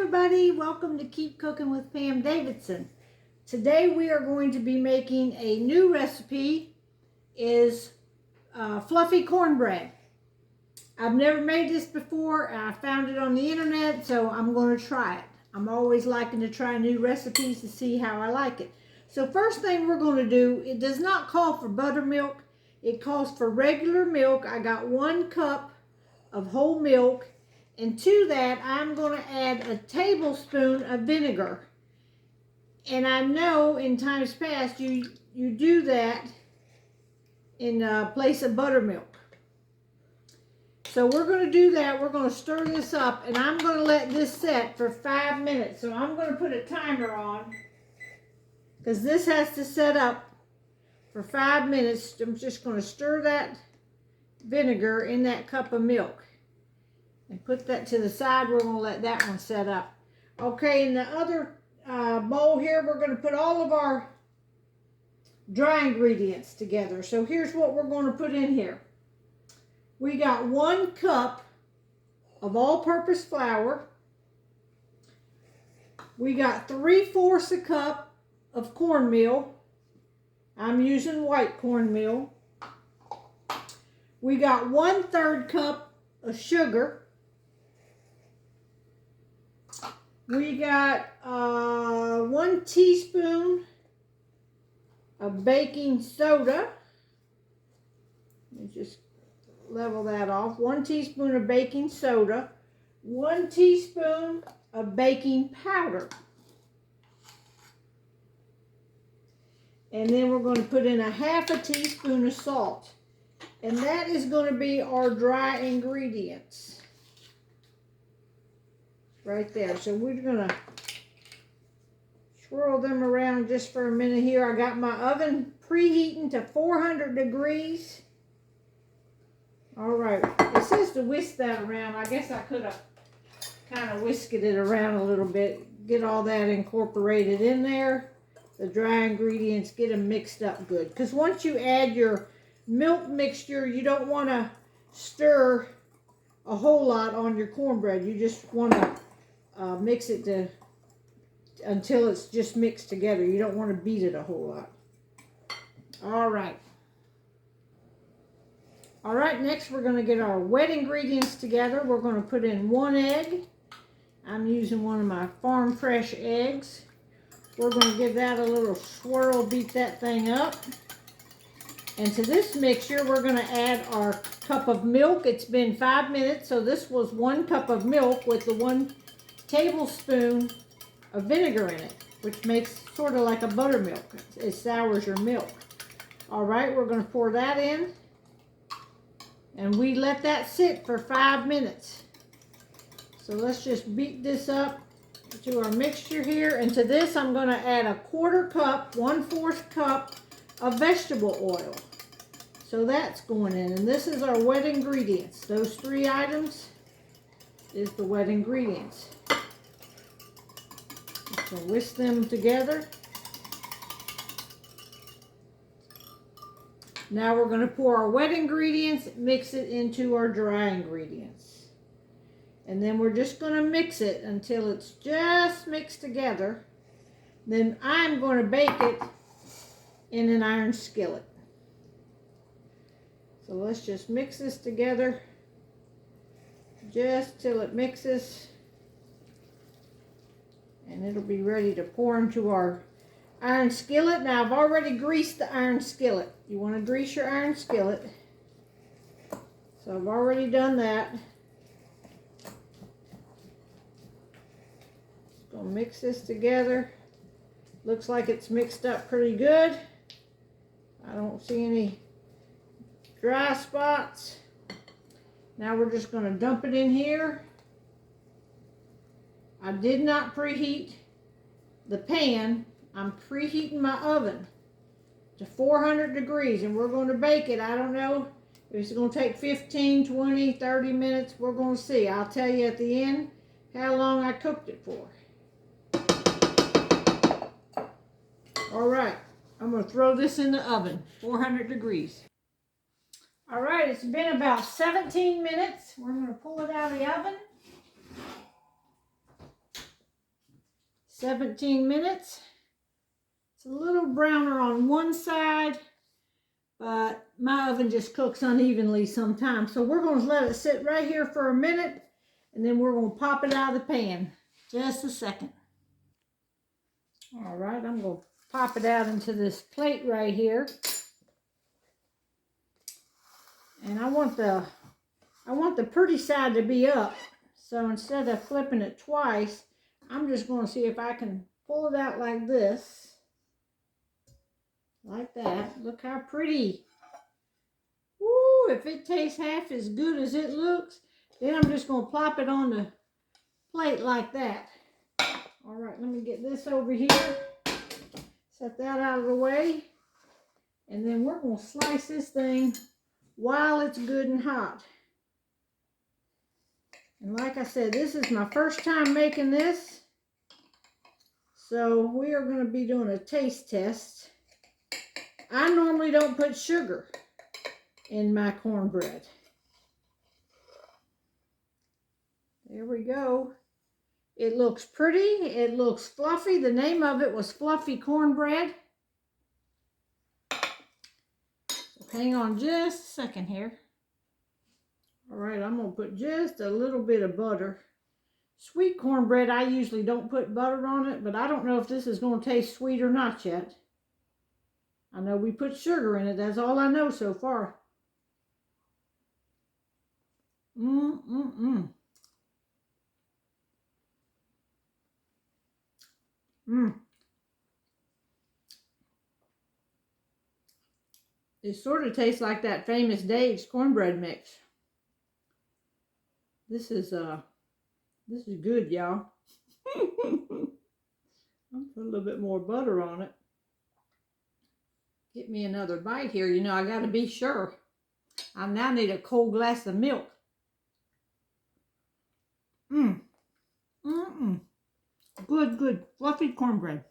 everybody, welcome to Keep Cooking with Pam Davidson. Today we are going to be making a new recipe, is fluffy cornbread. I've never made this before. I found it on the internet, so I'm going to try it. I'm always liking to try new recipes to see how I like it. So first thing we're going to do, it does not call for buttermilk. It calls for regular milk. I got 1 cup of whole milk. And to that, I'm going to add a tablespoon of vinegar. And I know in times past, you do that in place of buttermilk. So we're going to do that. We're going to stir this up, and I'm going to let this set for 5 minutes. So I'm going to put a timer on, because this has to set up for 5 minutes. I'm just going to stir that vinegar in that cup of milk. And put that to the side. We're going to let that one set up. Okay, in the other bowl here, we're going to put all of our dry ingredients together. So here's what we're going to put in here. We got 1 cup of all-purpose flour. We got 3/4 a cup of cornmeal. I'm using white cornmeal. We got 1/3 cup of sugar. We got 1 teaspoon of baking soda. Let me just level that off. 1 teaspoon of baking soda. 1 teaspoon of baking powder. And then we're going to put in 1/2 teaspoon of salt. And that is going to be our dry ingredients. Right there. So we're going to swirl them around just for a minute here. I got my oven preheating to 400 degrees. All right. It says to whisk that around. I guess I could have kind of whisked it around a little bit. Get all that incorporated in there. The dry ingredients, get them mixed up good. Because once you add your milk mixture, you don't want to stir a whole lot on your cornbread. You just want to mix it until it's just mixed together. You don't want to beat it a whole lot. All right. All right, next we're going to get our wet ingredients together. We're going to put in 1 egg. I'm using one of my farm fresh eggs. We're going to give that a little swirl, beat that thing up. And to this mixture, we're going to add our cup of milk. It's been 5 minutes, so this was 1 cup of milk with the 1 tablespoon of vinegar in it, which makes sort of like a buttermilk. It sours your milk. All right, we're going to pour that in, and we let that sit for 5 minutes. So let's just beat this up to our mixture here, and to this I'm going to add 1/4 cup, 1/4 cup of vegetable oil. So that's going in, and this is our wet ingredients. Those 3 items is the wet ingredients. So whisk them together. Now we're going to pour our wet ingredients, mix it into our dry ingredients. And then we're just going to mix it until it's just mixed together. Then I'm going to bake it in an iron skillet. So let's just mix this together just till it mixes, and it'll be ready to pour into our iron skillet. Now I've already greased the iron skillet. You want to grease your iron skillet. So I've already done that. Gonna mix this together. Looks like it's mixed up pretty good. I don't see any dry spots. Now we're just going to dump it in here. I did not preheat the pan. I'm preheating my oven to 400 degrees, and we're going to bake it. I don't know if it's going to take 15, 20, 30 minutes. We're going to see. I'll tell you at the end how long I cooked it for. All right, I'm going to throw this in the oven, 400 degrees. All right, it's been about 17 minutes. We're going to pull it out of the oven. 17 minutes. It's a little browner on one side, but my oven just cooks unevenly sometimes. So we're going to let it sit right here for a minute, and then we're going to pop it out of the pan. Just a second. All right, I'm going to pop it out into this plate right here. And I want the pretty side to be up. So instead of flipping it twice, I'm just going to see if I can pull it out like this. Like that. Look how pretty. Woo, if it tastes half as good as it looks, then I'm just going to plop it on the plate like that. All right, let me get this over here. Set that out of the way. And then we're going to slice this thing while it's good and hot. And like I said, this is my first time making this. So we are going to be doing a taste test. I normally don't put sugar in my cornbread. There we go. It looks pretty. It looks fluffy. The name of it was Fluffy Cornbread. So hang on just a second here. All right, I'm going to put just a little bit of butter. Sweet cornbread, I usually don't put butter on it, but I don't know if this is going to taste sweet or not yet. I know we put sugar in it. That's all I know so far. It sort of tastes like that famous Dave's cornbread mix. This is good, y'all. I'll put a little bit more butter on it. Get me another bite here. You know, I got to be sure. I now need a cold glass of milk. Good, fluffy cornbread.